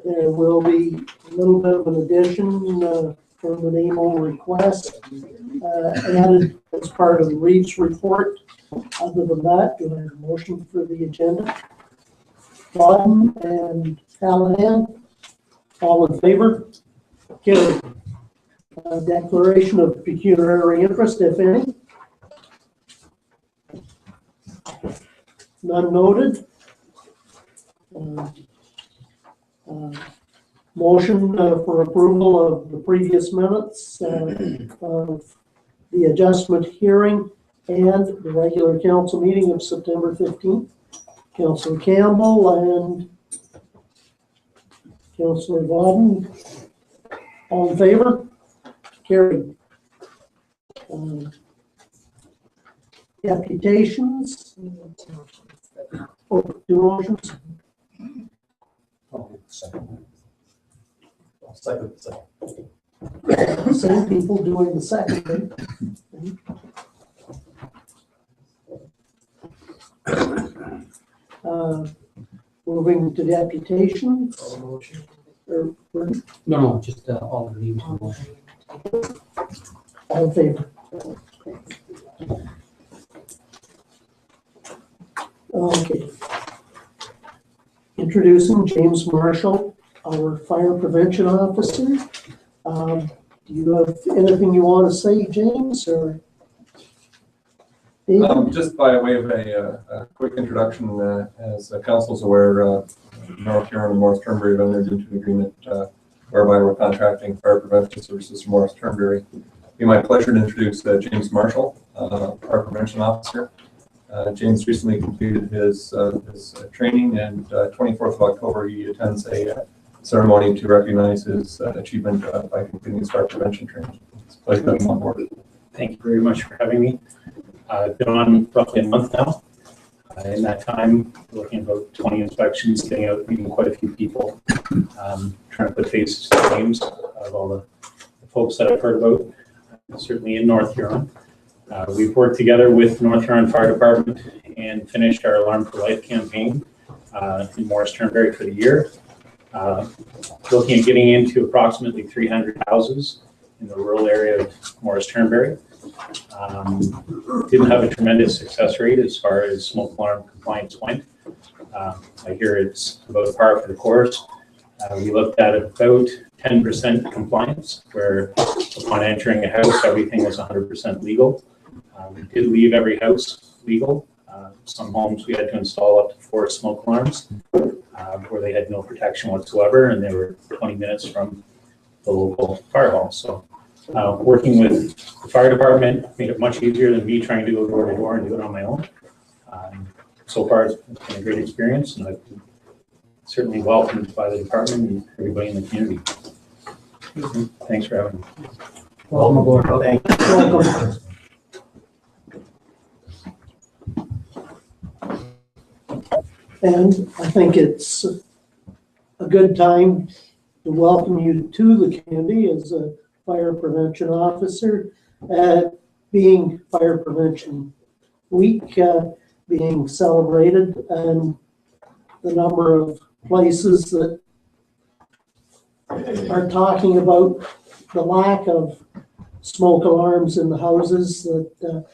There will be a little bit of an addition from the NAMO request added as part of the Reeves report. Other than that, do I have a motion for the agenda? Bottom and Callahan, all in favor? Carried. Declaration of pecuniary interest, if any. None noted. Motion for approval of the previous minutes of the adjustment hearing and the regular council meeting of September 15th. Councillor Campbell and Councillor Vodden, all in favor? Carried. Deputations. Oh, two motions. Second. Same people doing the second. Moving to deputations. No, just all of these. All in favor? Okay. Introducing James Marshall, our fire prevention officer. Do you have anything you want to say, James, or? Just by way of a quick introduction, as the council's aware, North Huron and Morris Turnberry have entered into an agreement whereby we're contracting fire prevention services to Morris Turnberry. It'd be my pleasure to introduce James Marshall, fire prevention officer. James recently completed his training, and 24th of October he attends a ceremony to recognize his achievement by completing his fire prevention training. It's a pleasure to have him on board. Thank you very much for having me. I've been on roughly a month now. In that time, looking at about 20 inspections, getting out, meeting quite a few people, trying to put faces to names of all the folks that I've heard about, certainly in North Huron. We've worked together with North Huron Fire Department and finished our Alarm for Life campaign in Morris Turnberry for the year. Looking at getting into approximately 300 houses in the rural area of Morris Turnberry. Didn't have a tremendous success rate as far as smoke alarm compliance went. I hear it's about par for the course. We looked at about 10% compliance, where upon entering a house, everything was 100% legal. We did leave every house legal. Some homes we had to install up to 4 smoke alarms where they had no protection whatsoever, and they were 20 minutes from the local fire hall. So working with the fire department made it much easier than me trying to go door to door and do it on my own. So far, it's been a great experience, and I've been certainly welcomed by the department and everybody in the community. Thanks for having me. Welcome aboard. Thank you. Welcome. And I think it's a good time to welcome you to the community as a fire prevention officer, being Fire Prevention Week being celebrated, and the number of places that are talking about the lack of smoke alarms in the houses. That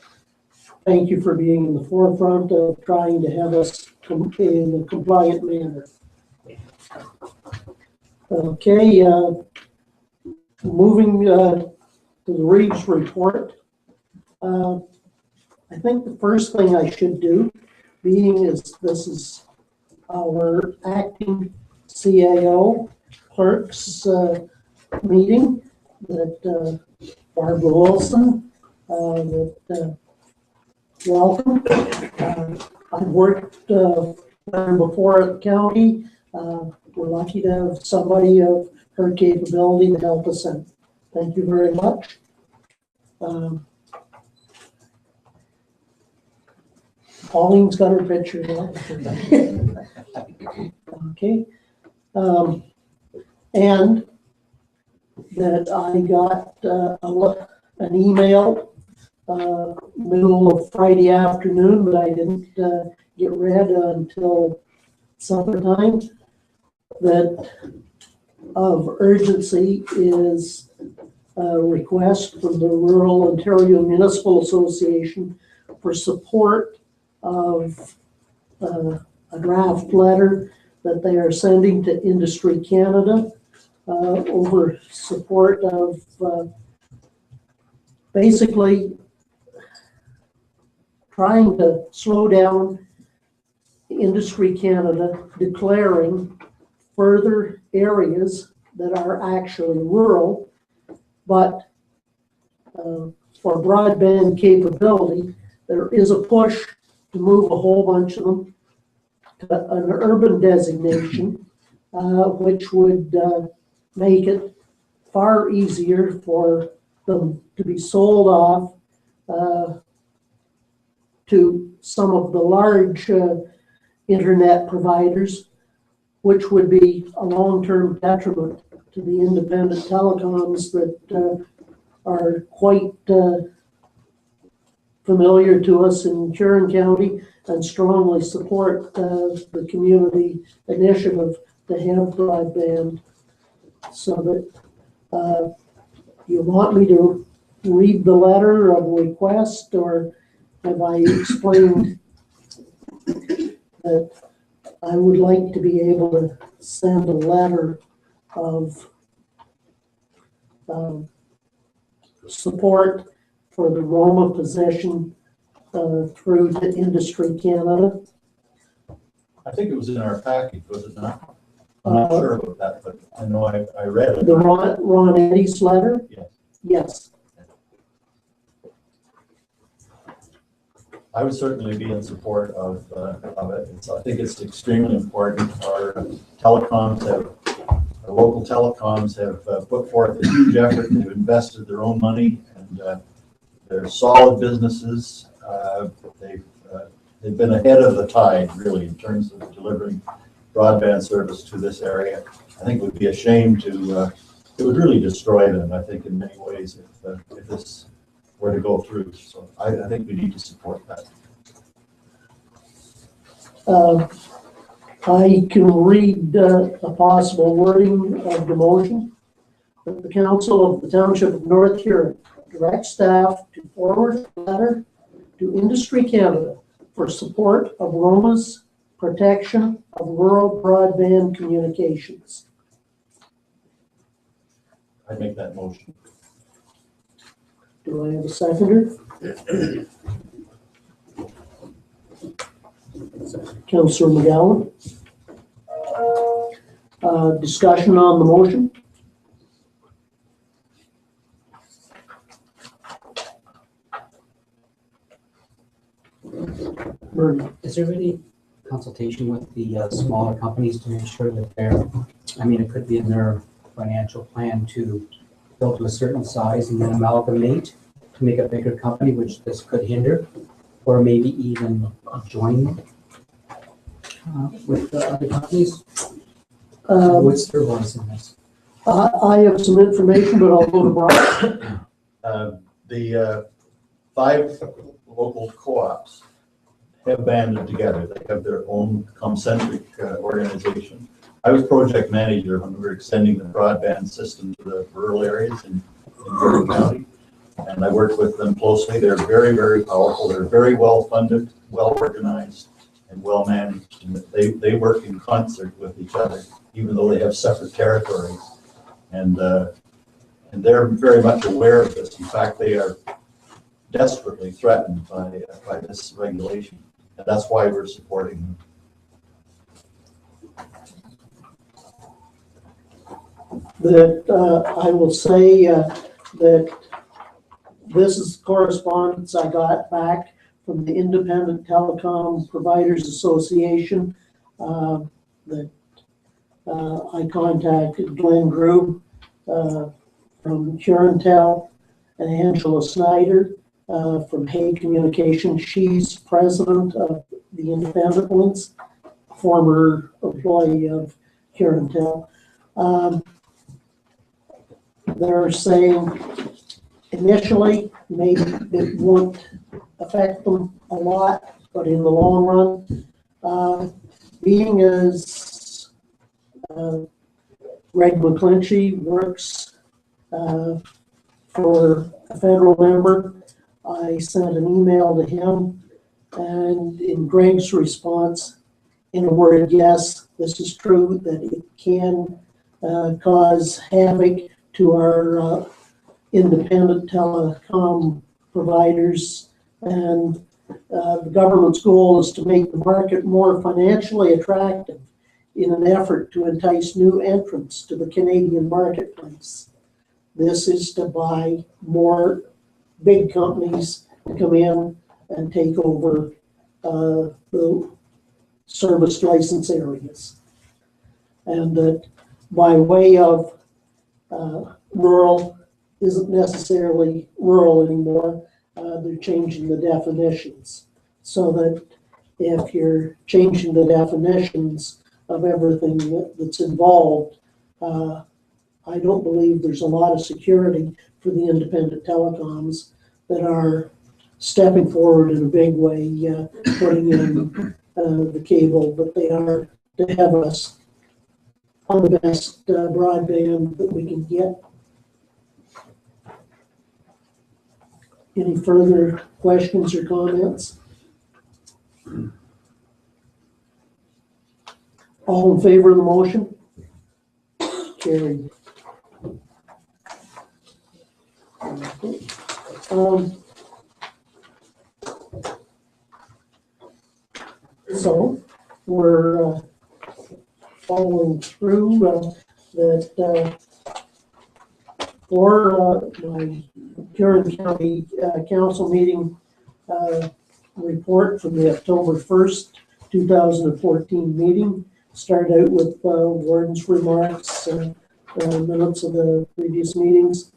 thank you for being in the forefront of trying to have us in a compliant manner. Okay, moving to the Reeves report. I think the first thing I should do, being is this is our acting CAO clerks meeting, that Barbara Wilson, welcome. I've worked before at the county. We're lucky to have somebody of her capability to help us, and thank you very much. Pauline's got her picture now. Okay. And that I got an email middle of Friday afternoon, but I didn't get read until supper time, that of urgency is a request from the Rural Ontario Municipal Association for support of a draft letter that they are sending to Industry Canada over support of basically trying to slow down Industry Canada declaring further areas that are actually rural, but for broadband capability, there is a push to move a whole bunch of them to an urban designation, which would make it far easier for them to be sold off to some of the large internet providers, which would be a long-term detriment to the independent telecoms that are quite familiar to us in Huron County and strongly support the community initiative to have broadband. So that you want me to read the letter of request, or have I explained that I would like to be able to send a letter of support for the Roma position through to Industry Canada? I think it was in our package, was it not? I'm not sure about that, but I know I read it. The Ron Eddy's letter? Yes. Yes. I would certainly be in support of it. I think it's extremely important. Our local telecoms have put forth a huge effort. They've invested their own money, and they're solid businesses. They've been ahead of the tide, really, in terms of delivering broadband service to this area. I think it would be a shame to, it would really destroy them, I think, in many ways, if this were to go through. So I think we need to support that. I can read a possible wording of the motion. That the Council of the Township of North Huron direct staff to forward a letter to Industry Canada for support of Roma's protection of rural broadband communications. I'd make that motion. Do I have a seconder? Councillor McGowan. Discussion on the motion? Is there any consultation with the smaller companies to make sure that it could be in their financial plan to build to a certain size and then amalgamate to make a bigger company, which this could hinder, or maybe even join with the other companies? What's their voice in this? I have some information, but I'll go to Brian. The 5 local co-ops have banded together. They have their own concentric organization. I was project manager when we were extending the broadband system to the rural areas in Huron County, and I worked with them closely. They're very, very powerful. They're very well funded, well organized, and well managed. And they work in concert with each other, even though they have separate territories. And they're very much aware of this. In fact, they are desperately threatened by this regulation, and that's why we're supporting them. That I will say that this is correspondence I got back from the Independent Telecom Providers Association. That I contacted Glenn Grube from Hurontel and Angela Snyder from Hay Communications. She's president of the Independent ones, former employee of Hurontel. They're saying initially maybe it won't affect them a lot, but in the long run, being as Greg McClinchy works for a federal member. I sent an email to him, and in Greg's response, in a word, yes, this is true, that it can cause havoc to our independent telecom providers. And the government's goal is to make the market more financially attractive in an effort to entice new entrants to the Canadian marketplace. This is to buy more big companies to come in and take over the service license areas. And that by way of rural isn't necessarily rural anymore. They're changing the definitions so that if you're changing the definitions of everything that's involved, I don't believe there's a lot of security for the independent telecoms that are stepping forward in a big way, putting in the cable, but they are to have us on the best broadband that we can get. Any further questions or comments? All in favor of the motion? Carried. So we're following through that for my Huron County Council meeting report from the October 1st, 2014 meeting. Start out with Warden's remarks, minutes of the previous meetings.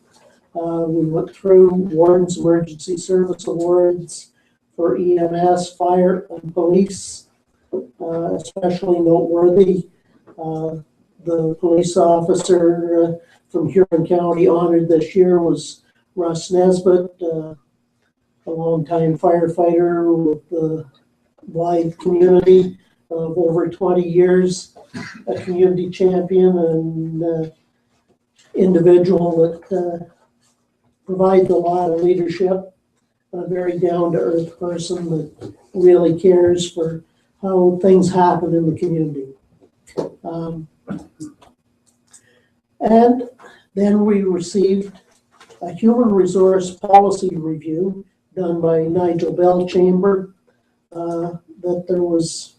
We went through Warden's Emergency Service Awards for EMS, fire, and police. Especially noteworthy, the police officer from Huron County honored this year was Russ Nesbitt, a longtime firefighter with the Blythe community of over 20 years, a community champion and individual that provides a lot of leadership, a very down-to-earth person that really cares for how things happen in the community. And then we received a human resource policy review done by Nigel Bellchamber, that there was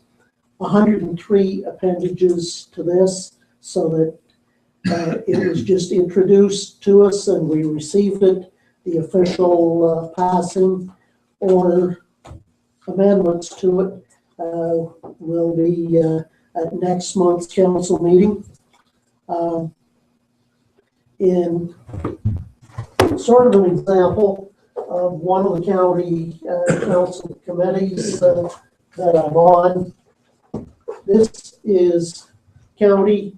103 appendages to this, so that it was just introduced to us and we received it. The official passing or amendments to it will be at next month's council meeting. In sort of an example of one of the county council committees that I'm on, this is county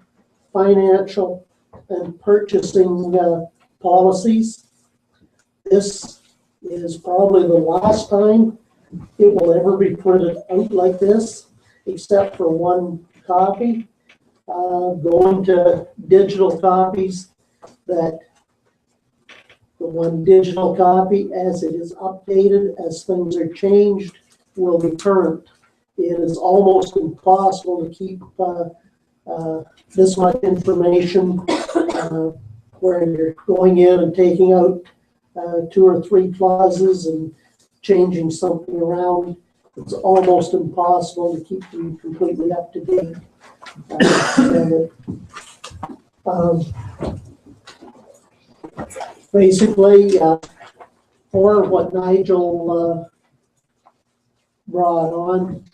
financial and purchasing policies. This is probably the last time it will ever be printed out like this, except for one copy. Going to digital copies, that the one digital copy, as it is updated, as things are changed, will be current. It is almost impossible to keep this much information where you're going in and taking out 2 or 3 clauses and changing something around. It's almost impossible to keep them completely up to date. Basically, for what Nigel brought on,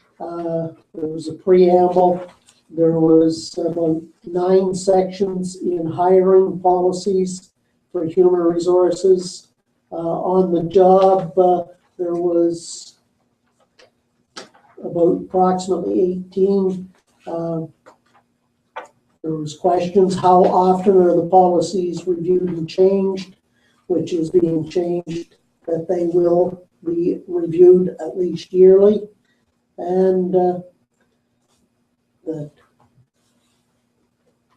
there was a preamble. There was about 9 sections in hiring policies for human resources. On the job, there was about approximately 18. There was questions, how often are the policies reviewed and changed, which is being changed, that they will be reviewed at least yearly, and that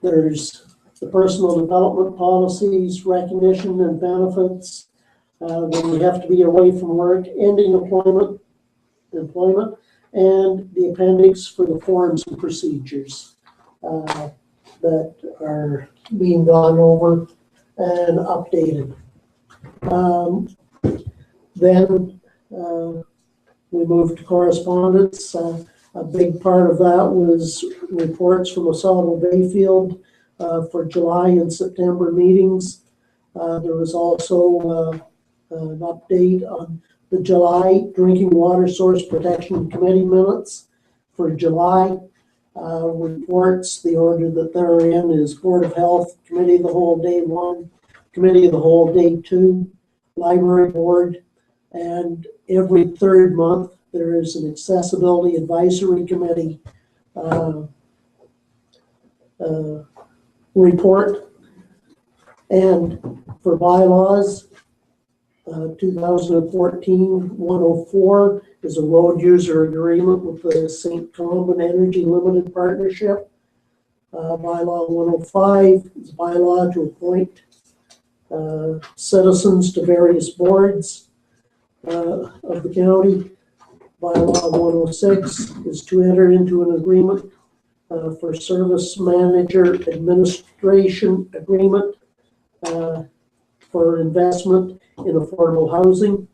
there's the personal development policies, recognition and benefits, when we have to be away from work, ending employment, and the appendix for the forms and procedures that are being gone over and updated. Then we moved to correspondence. A big part of that was reports from Osado Bayfield for July and September meetings. There was also an update on the July Drinking Water Source Protection Committee minutes for July. Reports, the order that they're in is Board of Health, Committee of the Whole Day 1, Committee of the Whole Day 2, Library Board, and every third month there is an Accessibility Advisory Committee report. And for bylaws, 2014-104 is a road user agreement with the St. Columban Energy Limited Partnership. Bylaw 105 is a bylaw to appoint citizens to various boards of the county. Bylaw 106 is to enter into an agreement for service manager administration agreement for investment in affordable housing.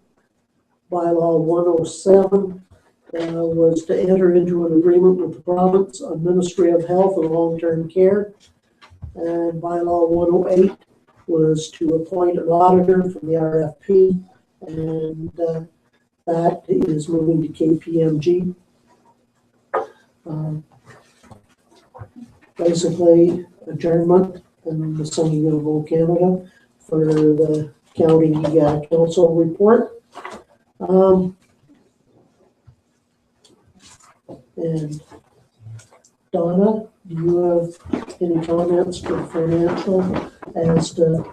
Bylaw 107 was to enter into an agreement with the province on Ministry of Health and Long-Term Care. And bylaw 108 was to appoint an auditor from the RFP, and that is moving to KPMG. Basically, adjournment and the sending of O Canada for the county council report. And Donna, do you have any comments for financial as to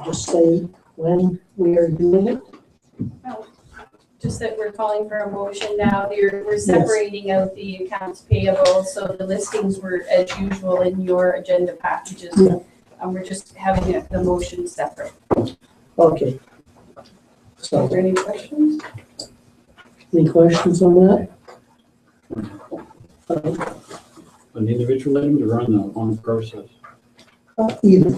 just say when we are doing it? No, just that we're calling for a motion now. We're separating out the accounts payable, so the listings were as usual in your agenda packages. Yeah. We're just having the motion separate. Okay. So, are there any questions? Any questions on that? On the individual items or on the process? Either.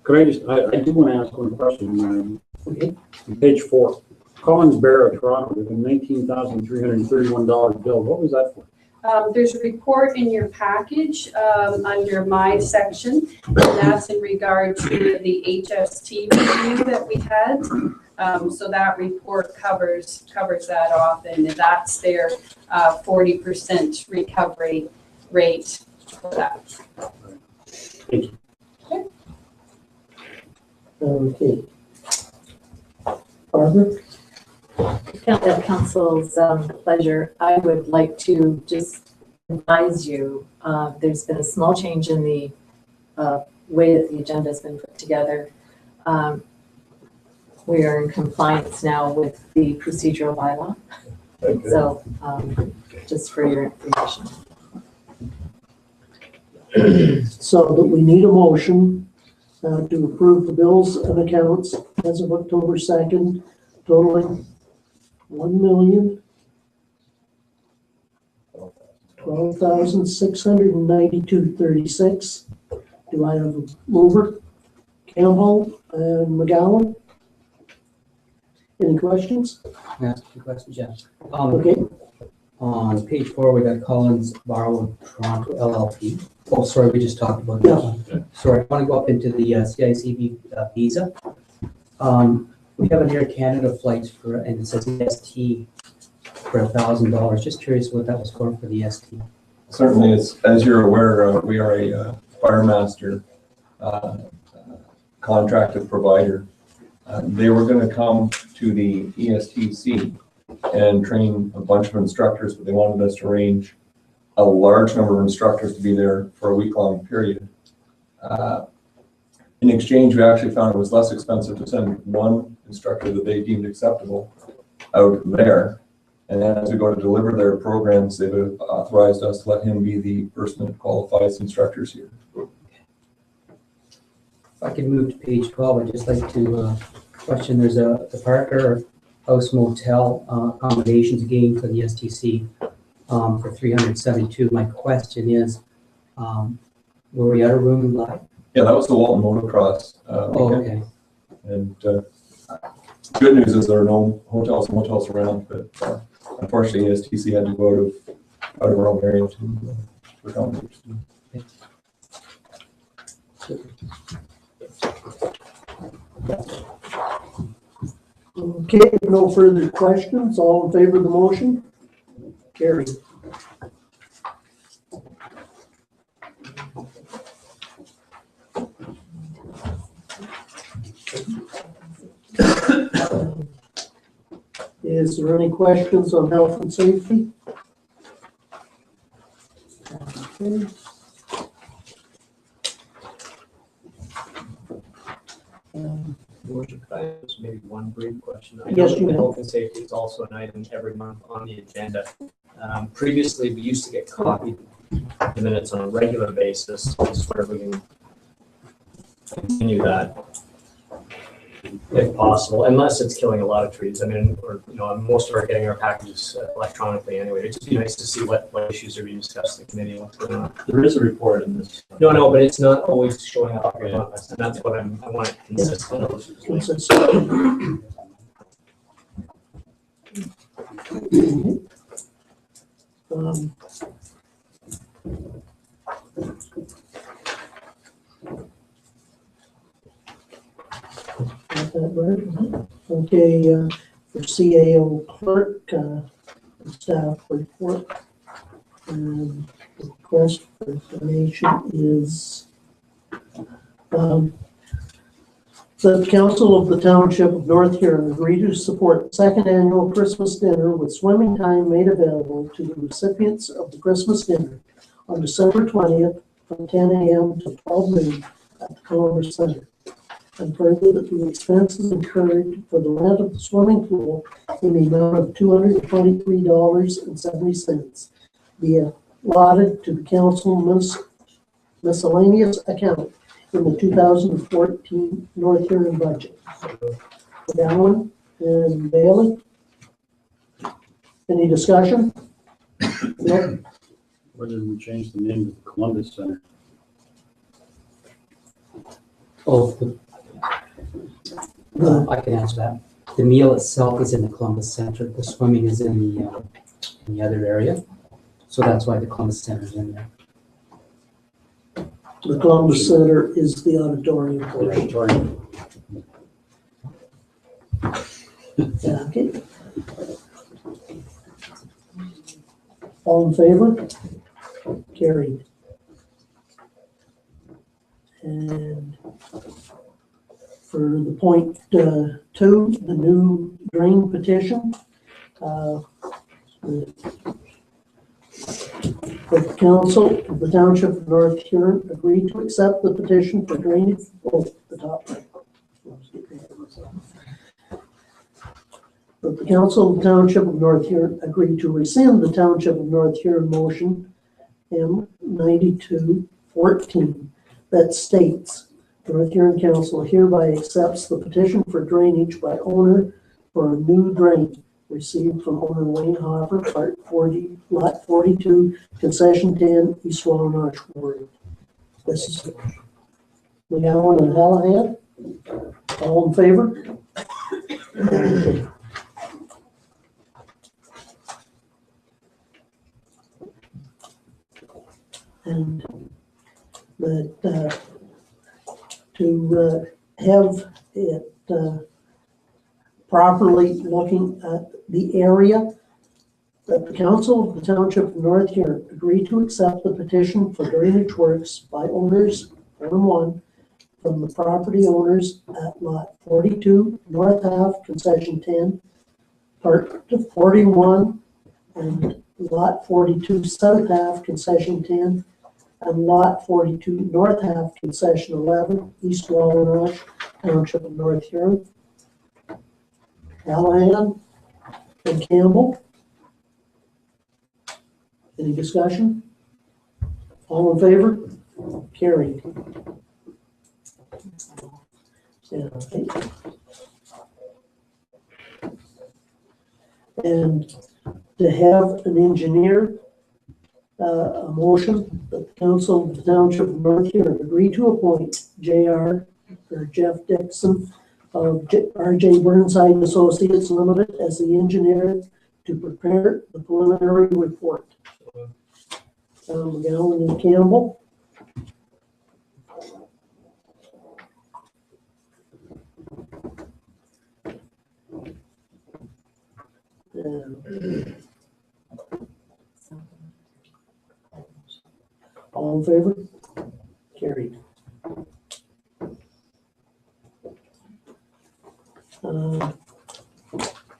Could I just, I do want to ask one question. Okay. On page 4, Collins Bear of Toronto with a $19,331 bill. What was that for? There's a report in your package under my section, and that's in regard to the HST review that we had. So that report covers that off, and that's their 40% recovery rate for that. Thank you. Okay. Barbara? At council's pleasure, I would like to just advise you, there's been a small change in the way that the agenda has been put together. We are in compliance now with the procedural bylaw. Okay. So just for your information. So that we need a motion to approve the bills and accounts as of October 2nd, totaling $1,012,692.36. Do I have a mover? Campbell and McGowan? Any questions? Can I ask a few questions? Yeah. Okay. On page 4, we got Collins Barrow of Toronto LLP. Oh, sorry, we just talked about that one. Sorry, I want to go up into the CICB visa. We have an Air Canada flight for, and it says EST for $1,000. Just curious what that was for the EST. Certainly, as you're aware, we are a Firemaster contracted provider. They were going to come to the ESTC and train a bunch of instructors, but they wanted us to arrange a large number of instructors to be there for a week-long period. In exchange, we actually found it was less expensive to send one instructor that they deemed acceptable out there. And then as we go to deliver their programs, they've authorized us to let him be the person that qualifies instructors here. I can move to page 12, I'd just like to question, there's the Parker House Motel accommodations again for the STC for 372. My question is, were we out of room live? Yeah, that was the Walton Motocross. Oh, weekend. okay. And good news is there are no hotels and motels around, but unfortunately, STC had to go out of our own area to accommodate. Okay, if no further questions, all in favor of the motion? Carried. Is there any questions on health and safety? Okay. Worship, I have just maybe one brief question. I Yes, know you that may. health and safety is also an item every month on the agenda. Previously, we used to get copied the minutes on a regular basis. I just wonder if we can continue that, if possible, unless it's killing a lot of trees. I mean, or, most of our getting our packages electronically anyway. It'd just be nice to see what issues are being discussed in the committee, what's going on. There is a report in this. No, but it's not always showing up every month, and that's what I want it consistent. Consistent. Got that right? Okay, for CAO clerk, staff report. Request for information is the Council of the Township of North Huron agreed to support the second annual Christmas dinner with swimming time made available to the recipients of the Christmas dinner on December 20th from 10 a.m. to 12 noon at the Columbus Center. And further, that the expenses incurred for the rent of the swimming pool in the amount of $223.70 be allotted to the council miscellaneous account in the 2014 North Huron budget. Allen and Bailey. Any discussion? No? Why didn't we change the name to the Columbus Center? Oh, I can answer that. The meal itself is in the Columbus Center. The swimming is in the other area. So that's why the Columbus Center is in there. The Columbus Center is the auditorium portion. Yeah, okay. All in favor? Carried. And for the point 2, the new drain petition. The council of the Township of North Huron agreed to accept the petition for drainage. Oh, the top right. But the council of the Township of North Huron agreed to rescind the Township of North Huron motion M9214 that states North Huron Council hereby accepts the petition for drainage by owner for a new drain received from owner Wayne Hopper, Part 40, Lot 42, Concession 10, East Wallanosh Ward. This is McGowan and Hallahan. All in favor? And that to have it properly looking at the area, that the council of the Township of North Huron agreed to accept the petition for drainage works by owners, one, from the property owners at lot 42, North Half, Concession 10, Part 41, and lot 42, South Half, Concession 10, and lot 42, North Half, Concession 11, East Wallanosh, Township of North Huron. Hallahan and Campbell. Any discussion? All in favor? Carried. Okay. And to have an engineer, a motion that the council of the township of North Huron agree to appoint Jeff Dixon of R.J. Burnside Associates Limited as the engineer to prepare the preliminary report. McGowan and Campbell. All in favor? Carried.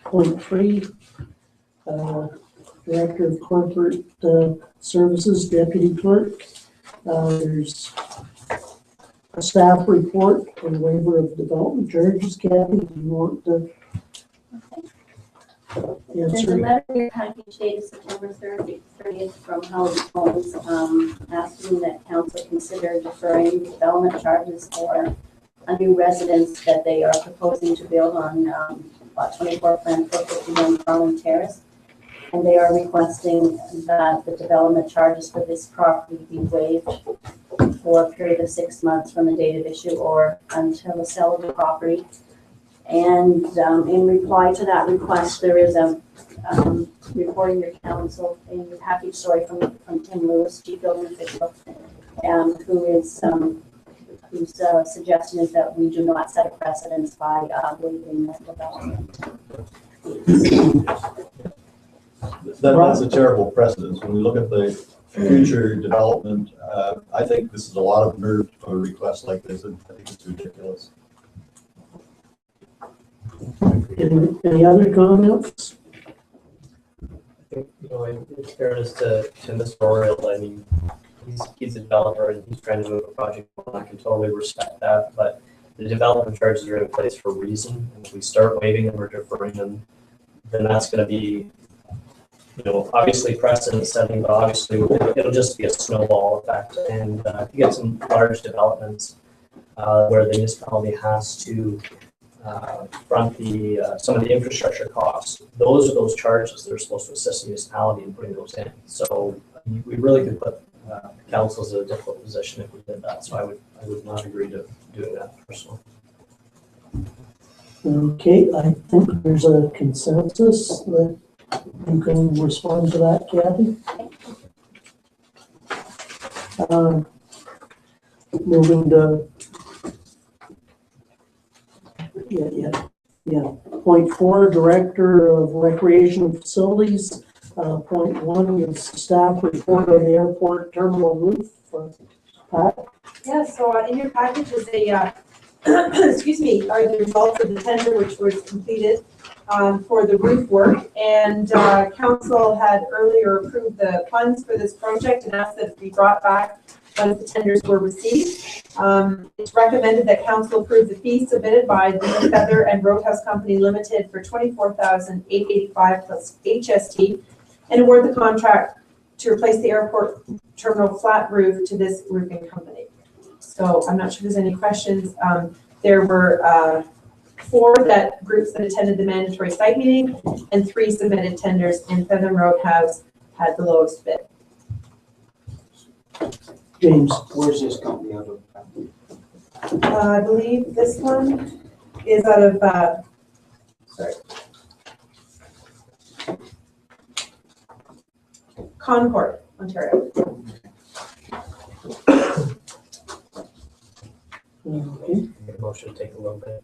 Point 3, Director of Corporate Services, Deputy Clerk. There's a staff report and waiver of development charges. Kathy, do you want to There's a answer? letter in your package dated September 30th from Howard Holmes, asking that council consider deferring development charges for a new residence that they are proposing to build on lot 24 plan 451 Huron Terrace. And they are requesting that the development charges for this property be waived for a period of 6 months from the date of issue or until the sale of the property. And in reply to that request, there is a report in your council, in your package, sorry, from Tim Lewis, Chief Building Official, whose suggestion is that we do not set a precedence by waiving that development. That's a terrible precedence. When we look at the future development, I think this is a lot of nerve for a request like this, and I think it's ridiculous. Any other comments? I think, in fairness to Mr. Oriel, I mean, he's a developer and he's trying to move a project along. I can totally respect that, but the development charges are in place for a reason. And if we start waiving them or deferring them, then that's going to be, obviously precedent setting, but obviously it'll just be a snowball effect. And if you get some large developments where the municipality has to front some of the infrastructure costs, those are those charges that are supposed to assist the municipality in putting those in. So we really could put councils in a difficult position if we did that. So I would not agree to doing that personally. Okay, I think there's a consensus that you can respond to that, Kathy. Moving to Point 4, Director of Recreation Facilities. Point 1 is staff report on the airport terminal roof. Pat? Yeah, so in your package is a, excuse me, are the results of the tender which was completed for the roof work. And council had earlier approved the funds for this project and asked that it be brought back once the tenders were received. It's recommended that council approve the fee submitted by the Feather and Roadhouse Company Limited for $24,885 plus HST and award the contract to replace the airport terminal flat roof to this roofing company. So I'm not sure if there's any questions. There were 4 groups that attended the mandatory site meeting and 3 submitted tenders, and Feather and Roadhouse had the lowest bid. James. Where's this company out of? I believe this one is out of, Concord, Ontario. Okay. Make a motion to take a little bit.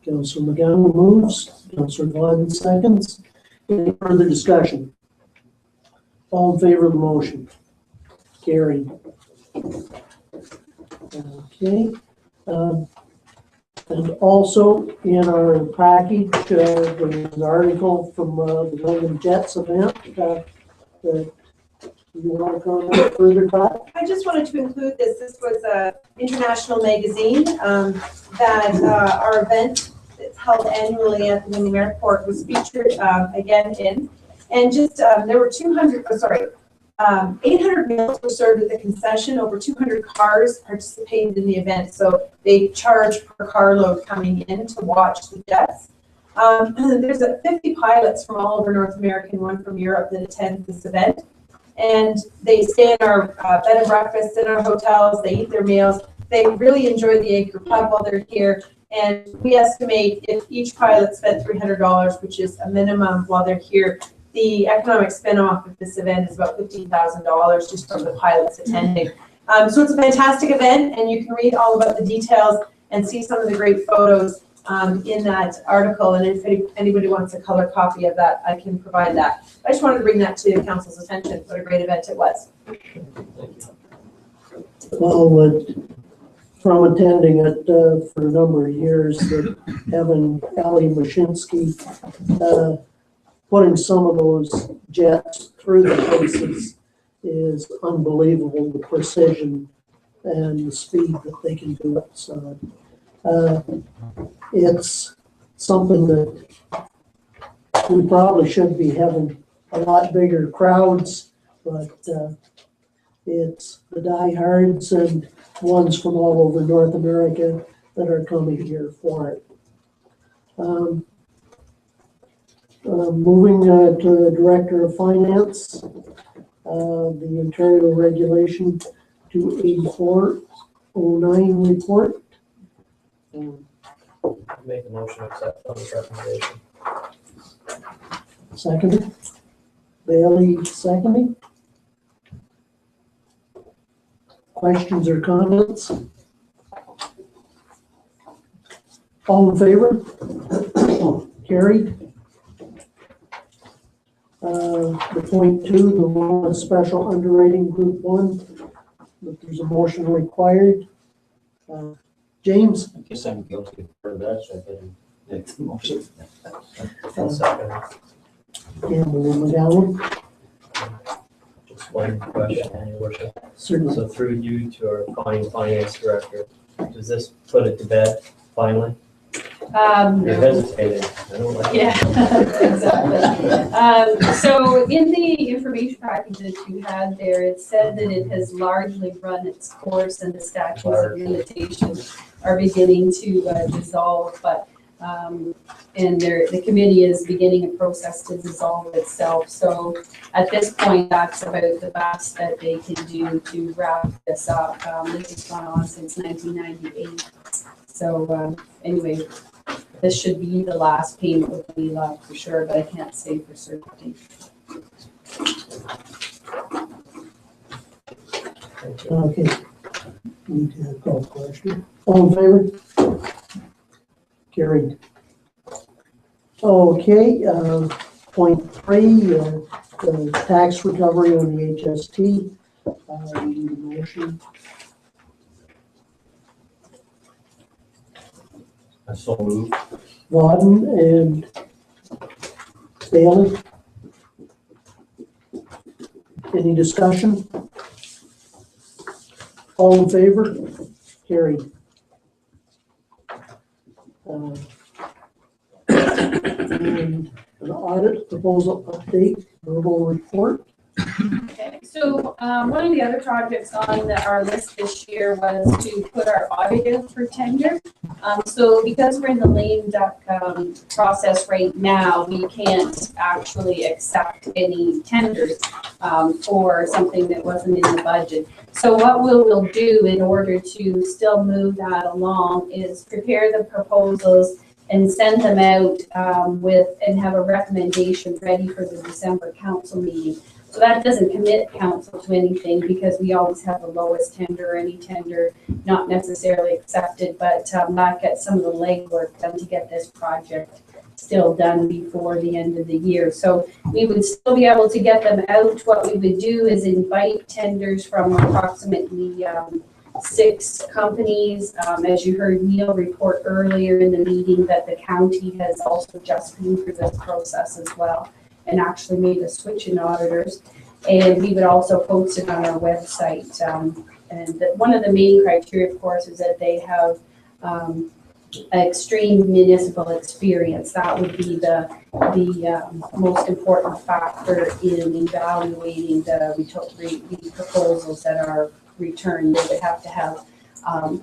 Councilor McGowan moves. Councilor Gladden seconds. Any further discussion? All in favor of the motion? Carried. Okay. And also in our package, there's an article from the William Jets event. Do you want to comment further, Pat? I just wanted to include this. This was an international magazine that our event that's held annually at the Winning Airport was featured again in. And just there were 800 meals were served at the concession. Over 200 cars participated in the event. So they charge per carload coming in to watch the jets. There's 50 pilots from all over North America and one from Europe that attend this event. And they stay in our bed and breakfast in our hotels. They eat their meals. They really enjoy the Acre Pub while they're here. And we estimate if each pilot spent $300, which is a minimum while they're here, the economic spin-off of this event is about $15,000 just from the pilots attending. So it's a fantastic event, and you can read all about the details and see some of the great photos in that article. And if anybody wants a color copy of that, I can provide that. I just wanted to bring that to council's attention. What a great event it was. Well, from attending it for a number of years, that Evan Ali Mashinsky, putting some of those jets through the places is unbelievable, the precision and the speed that they can do it. So it's something that we probably should be having a lot bigger crowds, but it's the diehards and ones from all over North America that are coming here for it. Moving to the Director of Finance, the Ontario Regulation 28409 report. Make a motion to accept Phil's recommendation. Seconded. Bailey seconding. Questions or comments? All in favor? Carried. The point 2, the loan of special underwriting group 1, if there's a motion required. James? I guess I'm guilty for that, so I didn't make the motion. Campbell and McGowan? Just one question, Your Worship. Certainly. So through you to our finance director, does this put it to bed finally? You're hesitating. I don't like it. Yeah, exactly. So in the information package that you had there, it said that it has largely run its course and the statutes of limitations are beginning to dissolve, but and the committee is beginning a process to dissolve itself. So at this point, that's about the best that they can do to wrap this up. This has gone on since 1998. So anyway, this should be the last payment with me left for sure, but I can't say for certainty. Okay. Need to call the question. All in favor? Carried. Okay, point 3, the tax recovery on the HST. We need a motion. I so moved. Vauden and Bailey. Any discussion? All in favor? Carried. And an audit proposal update, verbal report. Okay, so one of the other projects on our list this year was to put our auditor for tender. So because we're in the lame duck process right now, we can't actually accept any tenders for something that wasn't in the budget. So what we'll do in order to still move that along is prepare the proposals and send them out and have a recommendation ready for the December council meeting. So that doesn't commit council to anything because we always have the lowest tender, any tender not necessarily accepted, but that gets some of the legwork done to get this project still done before the end of the year. So we would still be able to get them out. What we would do is invite tenders from approximately 6 companies. As you heard Neil report earlier in the meeting that the county has also just been through this process as well and actually made a switch in auditors. And we would also post it on our website. And one of the main criteria, of course, is that they have extreme municipal experience. That would be the most important factor in evaluating the proposals that are returned. They would have to have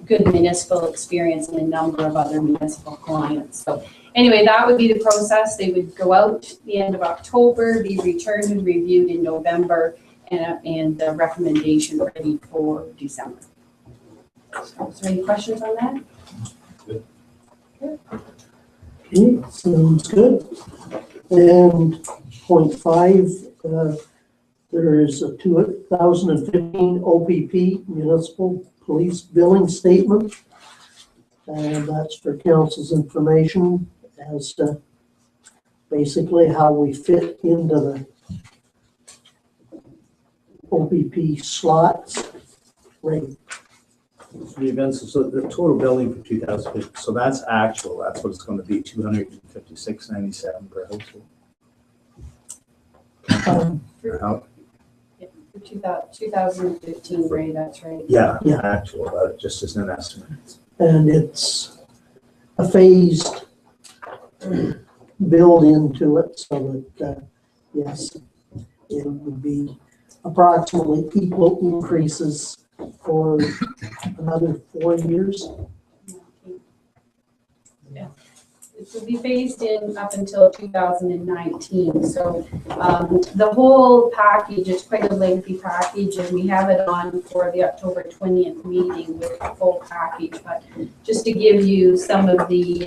good municipal experience and a number of other municipal clients. So anyway, that would be the process. They would go out the end of October, be returned and reviewed in November, and the recommendation ready for December. So, is there any questions on that? Okay, sounds good. And point 5, there is a 2015 OPP municipal police billing statement. And that's for council's information as to basically how we fit into the OPP slots rate. The events, so the total billing for 2015, so that's actual, that's what it's going to be, $256.97 per household. For 2015 rate, that's right. Yeah, Yeah. actual, just as an estimate. And it's a phased build into it so that, yes, it would be approximately equal increases for another 4 years. Yeah. It will be phased in up until 2019. So the whole package is quite a lengthy package, and we have it on for the October 20th meeting with the full package. But just to give you some of the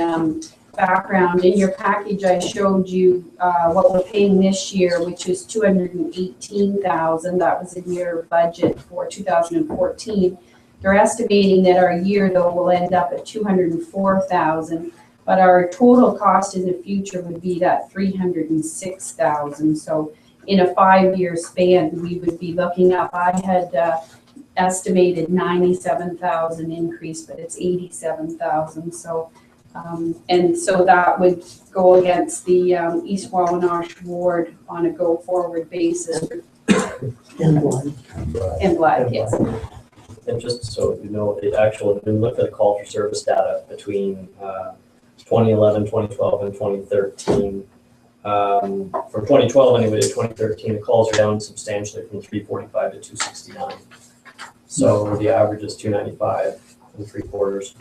background, in your package I showed you what we're paying this year, which is $218,000. That was in your budget for 2014. They're estimating that our year though will end up at $204,000, but our total cost in the future would be that $306,000. So in a 5-year span, we would be looking up. I had estimated $97,000 increase, but it's $87,000. So and so that would go against the East Wawanosh ward on a go-forward basis. And one. And Blythe, yes. And just so you know, the actual, when we look at the call for service data between 2011, 2012, and 2013, from 2012 anyway to 2013, the calls are down substantially from 345 to 269. So the average is 295 3/4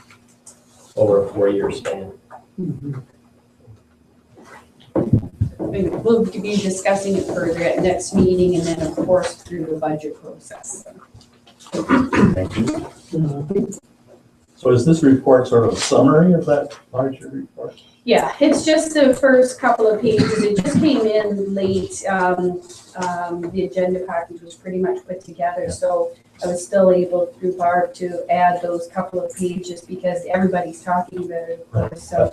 over a 4-year span. Mhm. We'll be discussing it further at next meeting, and then of course through the budget process. Thank you. So is this report sort of a summary of that larger report? Yeah, it's just the first couple of pages. It just came in late. The agenda package was pretty much put together, so I was still able through Barb to add those couple of pages because everybody's talking about it, of course. So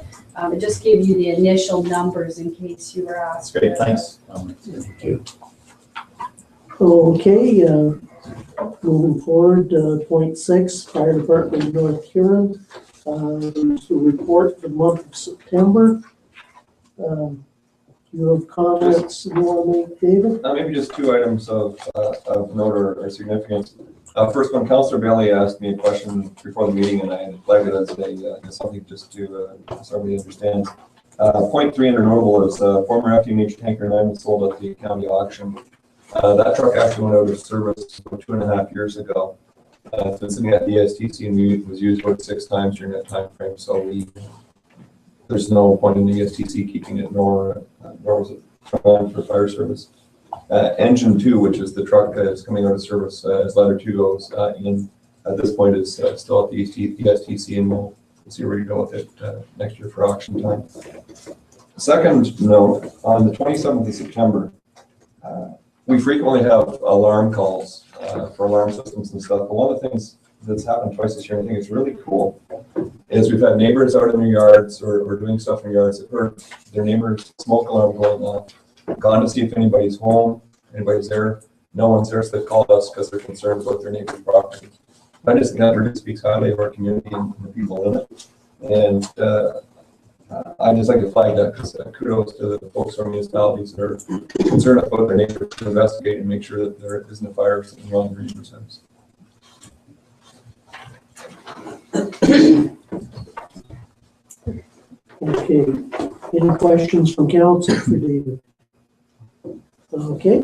it just gave you the initial numbers in case you were asked. Great, thanks. Thank you. Okay, moving forward, point 6, Fire Department of North Huron. There's the report for the month of September. You have comments you want to make, David? Maybe just 2 items of note or significance. First one, Councillor Bailey asked me a question before the meeting, and I had flagged it as something just to so everybody understands. Point 3 under notable is former FDMH tanker 9 was sold at the county auction. That truck actually went out of service about 2.5 years ago. It's been sitting at the ESTC and was used about 6 times during that time frame. So there's no point in the ESTC keeping it, nor was it on for fire service. Engine 2, which is the truck that is coming out of service as ladder 2 goes in, at this point is still at the ESTC, and we'll see where you go with it next year for auction time. Second note, on the 27th of September, we frequently have alarm calls for alarm systems and stuff. But one of the things that's happened twice this year, and I think it's really cool, is we've had neighbors out in their yards or doing stuff in their yards that heard their neighbor's smoke alarm going off, gone to see if anybody's home, anybody's there. No one's there, so they called us because they're concerned about their neighbor's property. I just think that really speaks highly of our community and the people in it. And I just like to flag that because kudos to the folks from municipalities that are concerned about their neighbors to investigate and make sure that there isn't a fire or something wrong in their neighbor's house. Okay, any questions from council for David? Okay.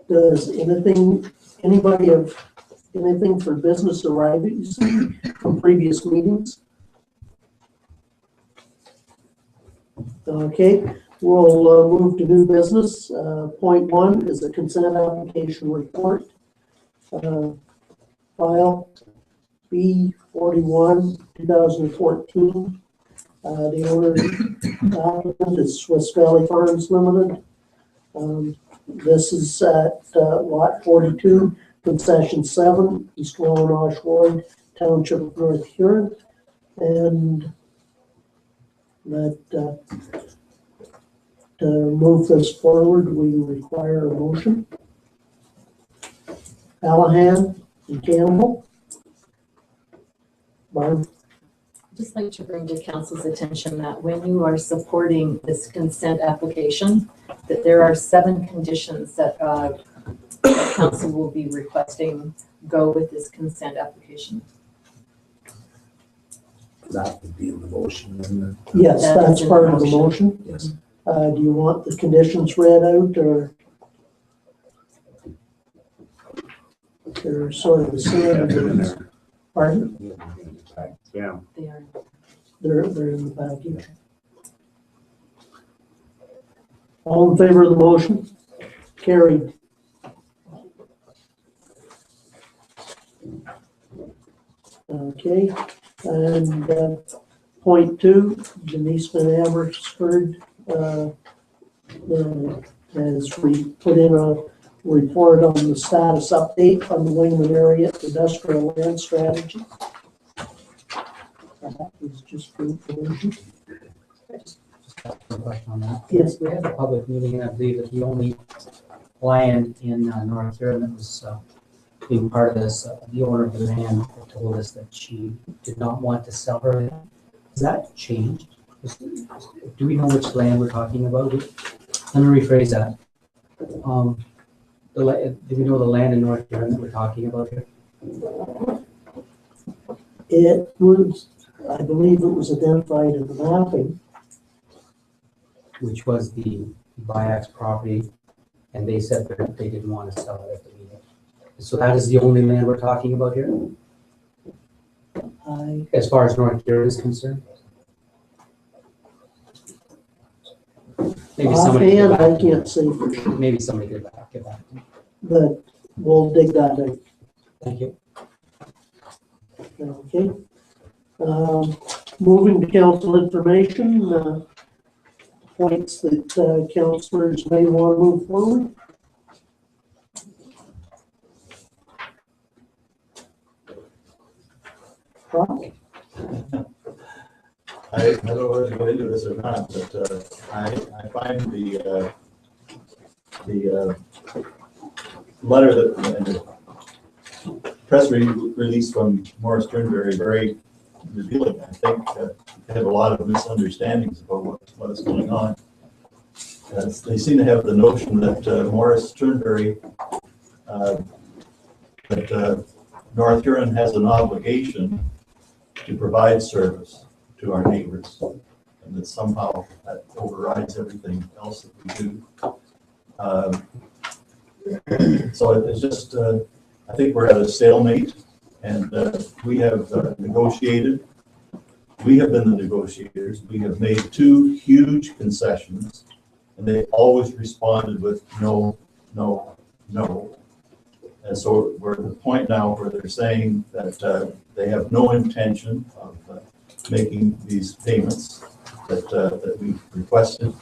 Does anybody have anything for business arriving from previous meetings? Okay, we'll move to new business. Point 1 is a consent application report. File B41 2014. The owner applicant is Swiss Valley Farms Limited. This is at lot 42, concession 7, East Wallanosh Ward, Township of North Huron. And that to move this forward, we require a motion. Allahan and Campbell. Barb. I'd just like to bring to council's attention that when you are supporting this consent application, that there are 7 conditions that council will be requesting go with this consent application. That would be in the motion, and Yes, That that's is in part the of the motion. yes. Do you want the conditions read out, or they're sort of the same? Pardon? Yeah. They are. They're in the package. All in favor of the motion? Carried. Okay, and point 2, Denise Van Amersfoort has put in a report on the status update on the Wingman area industrial land strategy. That is just for information. One question on that. Yes. We had a public meeting, and I believe that the only land in North Huron that was being part of this, the owner of the land told us that she did not want to sell her land. Has that changed? Do we know which land we're talking about? Let me rephrase that. Do we know the land in North Huron that we're talking about here? It was, I believe it was identified in the mapping. Which was the Biax property, and they said that they didn't want to sell it at the meeting. So that is the only land we're talking about here, as far as North Huron is concerned? Maybe somebody Offhand, get I back. can't say for sure, Maybe somebody get back. but we'll dig that out. Thank you. Okay. Moving to council information, points that councilors may want to move forward. Brock? I don't know whether to get into this or not, but I find the letter that, and the press release from Morris Turnberry very revealing. I think they have a lot of misunderstandings about what is going on. They seem to have the notion that Morris Turnberry, that North Huron has an obligation to provide service to our neighbors, and that somehow that overrides everything else that we do. So it's just, I think we're at a stalemate, and we have negotiated. We have been the negotiators. We have made 2 huge concessions, and they always responded with no, no, no. And so we're at the point now where they're saying that they have no intention of making these payments that we requested.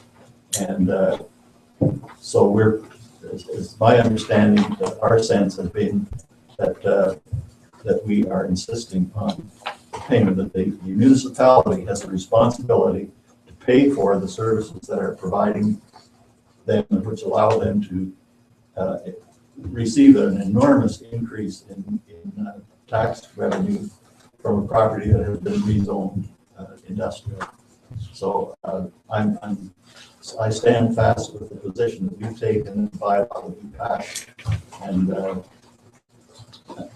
And so it's my understanding that our sense has been that we are insisting on the payment, that the municipality has a responsibility to pay for the services that are providing them, which allow them to receive an enormous increase in tax revenue from a property that has been rezoned industrial. So I stand fast with the position that we've taken by law that we passed, and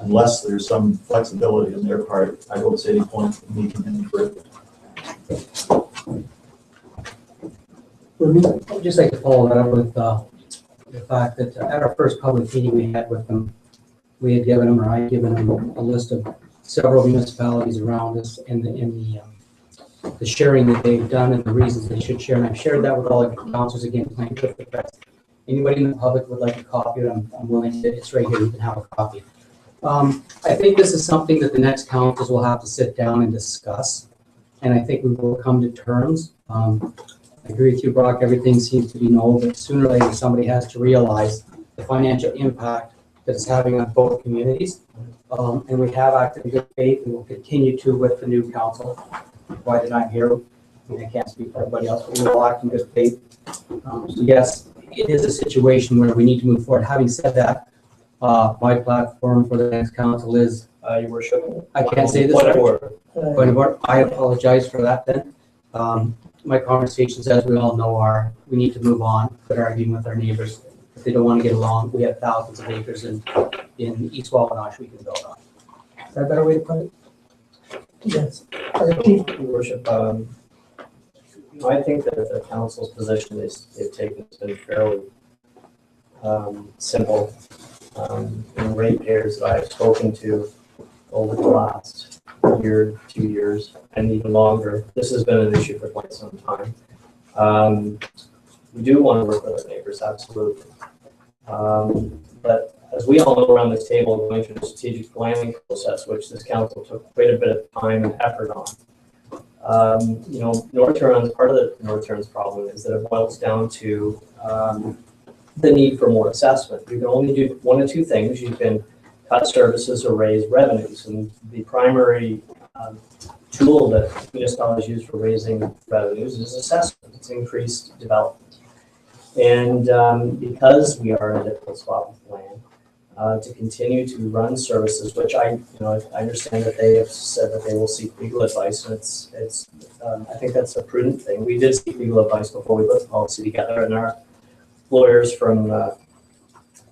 unless there's some flexibility on their part, I don't see any point in making any further. I'd just like to follow that up with the fact that at our first public meeting we had with them, we had given them, or I had given them a list of several municipalities around us in the sharing that they've done and the reasons they should share. And I've shared that with all the councils again tonight. Anybody in the public would like a copy, I'm willing to, it's right here, you can have a copy. I think this is something that the next councils will have to sit down and discuss. And I think we will come to terms. I agree with you, Brock, everything seems to be no, but sooner or later somebody has to realize the financial impact that it's having on both communities. And we have acted in good faith and will continue to with the new council. Why did I hear? I can't speak for everybody else, but we will act in good faith. So yes, it is a situation where we need to move forward. Having said that, my platform for the next council is, Your worship. I can't say this. Point of order. Point of order. I apologize for that then. My conversations, as we all know, are we need to move on, quit arguing with our neighbors. If they don't want to get along, we have thousands of acres in East Wabanach we can build on. Is that a better way to put it? Yes. Your worship, I think that the council's position they've taken has been fairly simple. And ratepayers that I've spoken to over the last year, 2 years, and even longer, this has been an issue for quite some time. We do want to work with our neighbors, absolutely. But as we all know around this table, going through the strategic planning process, which this council took quite a bit of time and effort on, North Huron's, part of the North Huron's problem is that it boils down to the need for more assessment. You can only do one of two things. You can cut services or raise revenues. And the primary tool that municipalities use for raising revenues is assessment. It's increased development. And because we are in a difficult spot with land, to continue to run services, which I understand that they have said that they will seek legal advice, and it's I think that's a prudent thing. We did seek legal advice before we put the policy together, and our lawyers from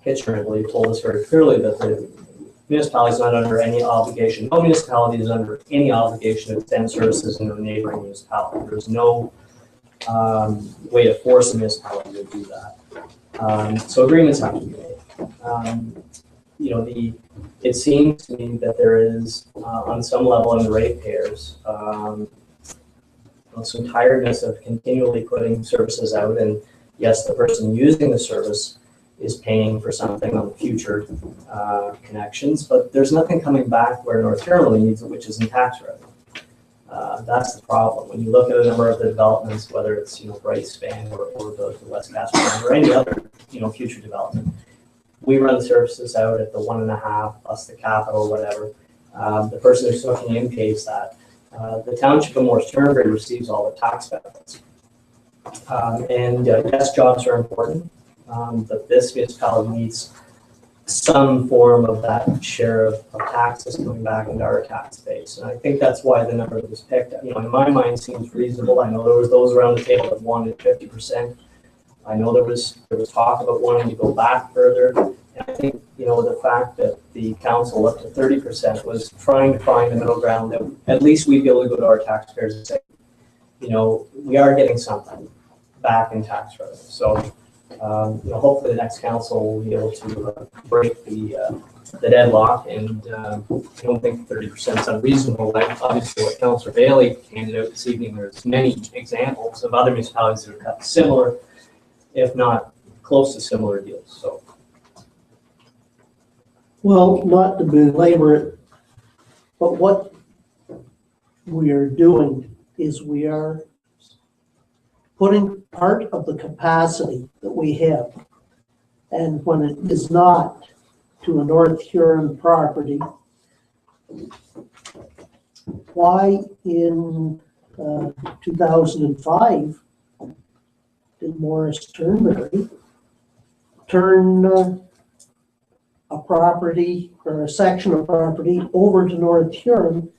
Kitchener, I believe, told us very clearly that the municipality is not under any obligation. No municipality is under any obligation to extend services into a neighboring municipality. There's no way to force a municipality to do that. So agreements have to be made. It seems to me that there is, on some level in the ratepayers, some tiredness of continually putting services out, and yes, the person using the service is paying for something on future connections, but there's nothing coming back where North Huron really needs it, which is in tax revenue. That's the problem. When you look at a number of the developments, whether it's Bright Span or the West Castle or any other future development, we run services out at the 1.5 plus the capital, whatever. The person who's looking in pays that. The township of Morris Turnberry receives all the tax benefits. Yes, jobs are important, but this municipality needs some form of that share of taxes coming back into our tax base. And I think that's why the number that was picked, in my mind, seems reasonable. I know there was those around the table that wanted 50%. I know there was talk about wanting to go back further. And I think, the fact that the council looked at 30% was trying to find a middle ground that at least we'd be able to go to our taxpayers and say, we are getting something back in tax revenue. So, hopefully the next council will be able to break the deadlock, and I don't think 30% is unreasonable. Like obviously what Councillor Bailey handed out this evening, there's many examples of other municipalities that have cut similar, if not close to similar deals. So, Well, not to belabor it, but what we are doing is we are putting part of the capacity that we have, and when it is not to a North Huron property, why in 2005 did Morris Turnberry turn a property or a section of property over to North Huron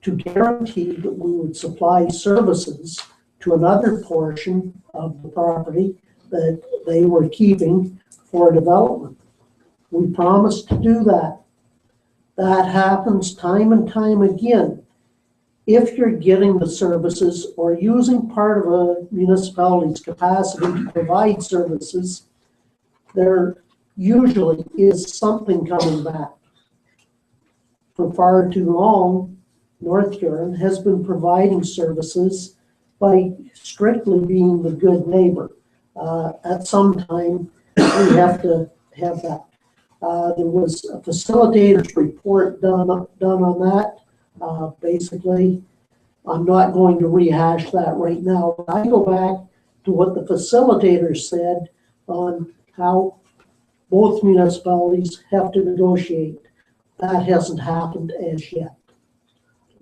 to guarantee that we would supply services to another portion of the property that they were keeping for development? We promised to do that. That happens time and time again. If you're getting the services or using part of a municipality's capacity to provide services, there usually is something coming back. For far too long, North Huron has been providing services by strictly being the good neighbor. At some time, we have to have that. There was a facilitator's report done on that. Basically, I'm not going to rehash that right now, but I go back to what the facilitator said on how both municipalities have to negotiate. That hasn't happened as yet.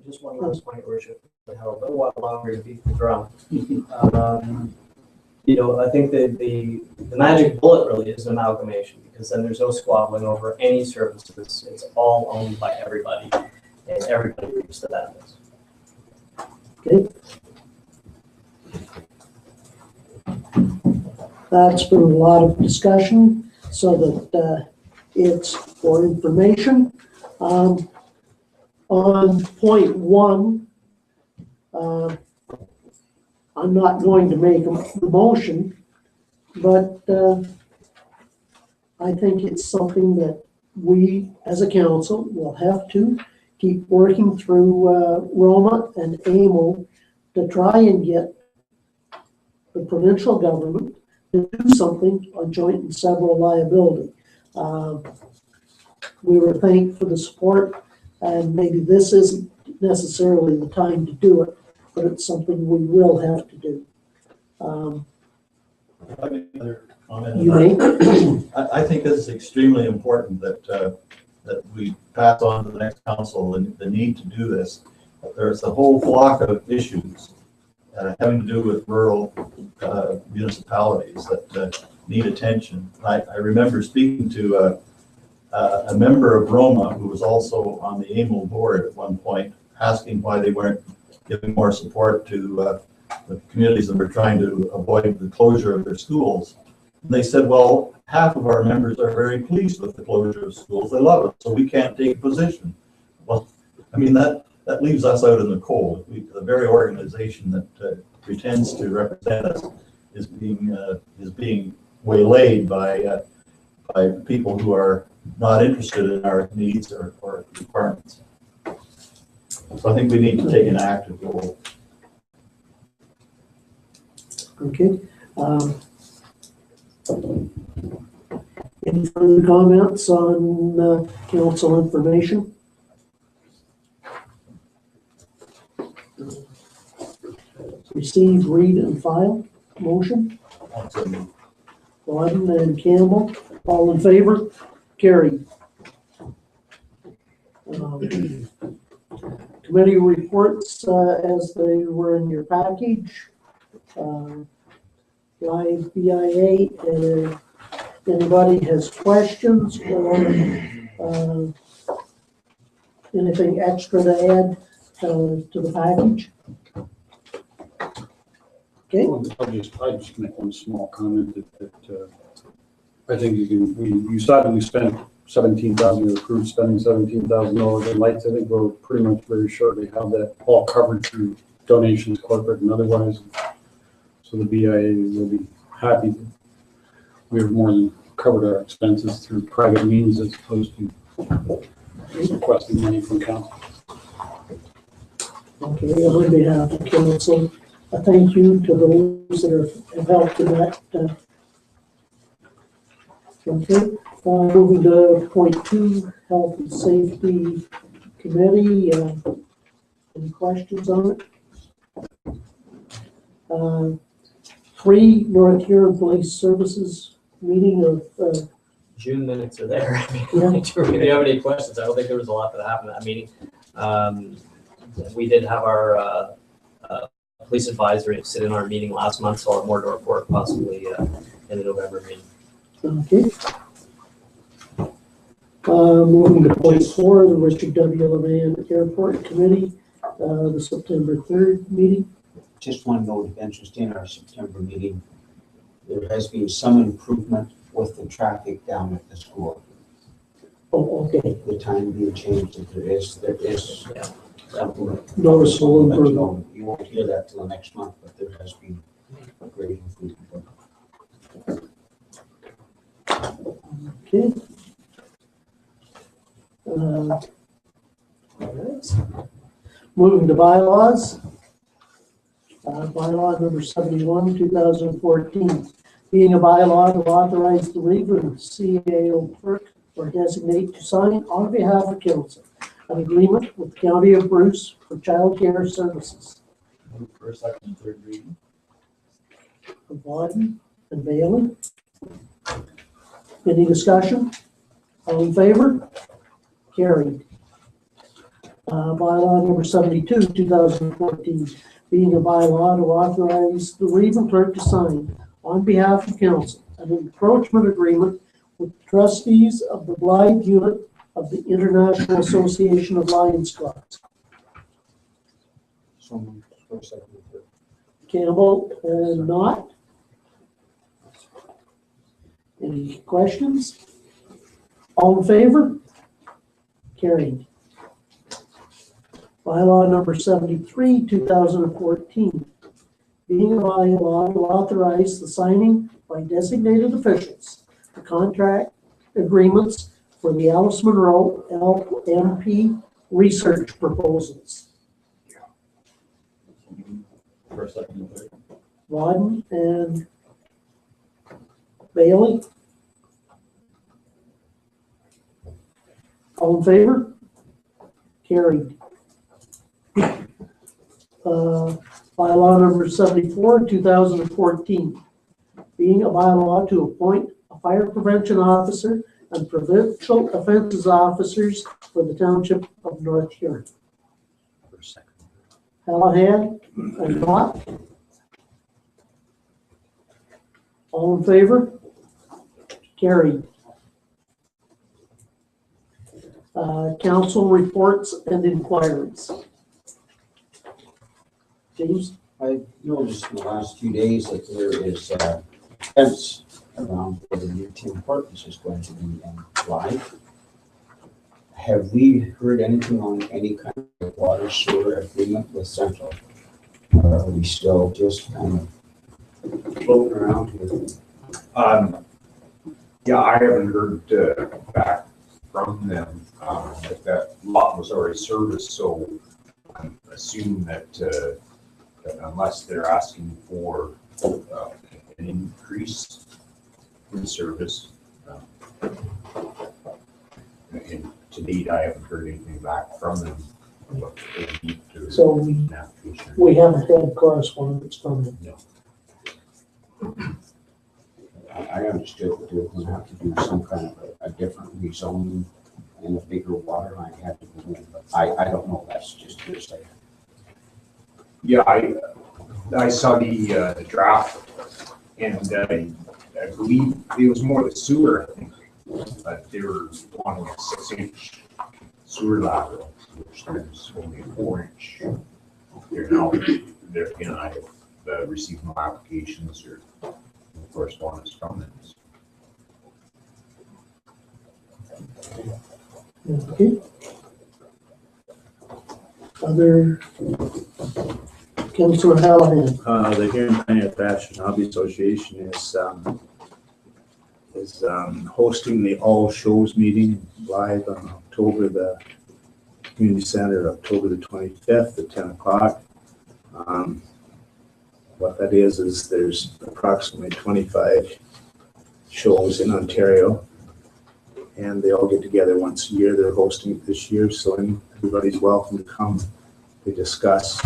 Just one last point, Worship, I have a little while longer to beat the drum. I think that the magic bullet really is amalgamation, because then there's no squabbling over any services. It's all owned by everybody, and everybody reaps the benefits. Okay. That's been a lot of discussion, so that it's for information. On point one, I'm not going to make a motion, but I think it's something that we as a council will have to keep working through Roma and AMO to try and get the provincial government to do something on joint and several liability. We were thanked for the support, and maybe this isn't necessarily the time to do it, but it's something we will have to do. Another comment on You that. may. I think it's extremely important that we pass on to the next council the need to do this. There's a whole flock of issues having to do with rural municipalities that need attention. I remember speaking to a member of Roma who was also on the AMO board at one point, asking why they weren't giving more support to the communities that were trying to avoid the closure of their schools. And they said, well, half of our members are very pleased with the closure of schools. They love it, so we can't take a position. Well, I mean, that leaves us out in the cold. The very organization that pretends to represent us is being waylaid by people who are not interested in our needs or requirements. So I think we need to take an active role. Okay. Any further comments on council information? Receive, read, and file. Motion. Gordon and Campbell. All in favor? Carried. Committee reports as they were in your package. Live BIA. Anybody has questions or anything extra to add to the package? Okay. I'll just make one small comment that I think you said we spent $17,000, we approved spending $17,000 in lights. I think we'll pretty much very shortly have that all covered through donations, corporate and otherwise. So the BIA will be happy. We have more than covered our expenses through private means as opposed to requesting money from council. Okay, on behalf of council, a thank you to those that have helped in that. Okay, moving to point 2, Health and Safety Committee. Any questions on it? 3, North Huron Police Services meeting of June minutes are there. Yeah. If you have any questions, I don't think there was a lot that happened at that meeting. We did have our police advisory sit in our meeting last month, so I'll have more to report possibly in the November meeting. Okay. Moving to point 4, the Richard W. Levan Airport Committee, the September 3rd meeting. Just one note of interest in our September meeting, there has been some improvement with the traffic down at the school. Oh, okay, the time being changed, if there is something. noticeable improvement. You won't hear that till next month, but there has been a great improvement. Okay. All right. Moving to bylaws. Bylaw number 71, 2014. Being a bylaw to authorize the Reeve and CAO clerk or designate to sign on behalf of council an agreement with the County of Bruce for child care services. Move for a second and third reading. Vaughan and Bailey. Any discussion? All in favor? Carried. Bylaw number 72, 2014, being a bylaw to authorize the Reeve clerk to sign on behalf of council an encroachment agreement with trustees of the Blythe unit of the International Association of Lions Clubs. So moved for a second and third. Campbell and Knott. Any questions? All in favor? Carried. Bylaw number 73, 2014, being a bylaw to authorize the signing by designated officials the contract agreements for the Alice Monroe LMP research proposals. For a second and third. Vaughan and Bailey. All in favor? Carried. Bylaw number 74, 2014, being a bylaw to appoint a fire prevention officer and provincial offenses officers for the township of North Huron. For a second. Hallahan and Knott. All in favor? Carried. Council reports and inquiries. James? I noticed in the last few days that there is a fence around where the new Tim Hortons is going to be applied. Have we heard anything on any kind of water sewer agreement with Central? Or are we still just kind of floating around here? Yeah, I haven't heard back from them. But that lot was already serviced, so I assume that that unless they're asking for an increase in service, and to date, I haven't heard anything back from them. What they need to So an application. we haven't had correspondence from them. I understood that they were going to have to do some kind of a different rezoning and a bigger water line had to be in, but I don't know, that's just hearsay. Yeah, I saw the draft, and I believe it was more the sewer, I think, but they were wanting a 6-inch sewer lateral, which there's only a 4-inch. I have received no applications or correspondence from them. Okay. Other, Councilor Hallahan. The Huron Pioneer Thatch and Hobby Association is hosting the All Shows meeting live on October the Community Center, October the 25th at 10 o'clock. What that is there's approximately 25 shows in Ontario, and they all get together once a year. They're hosting it this year, so everybody's welcome to come. They discuss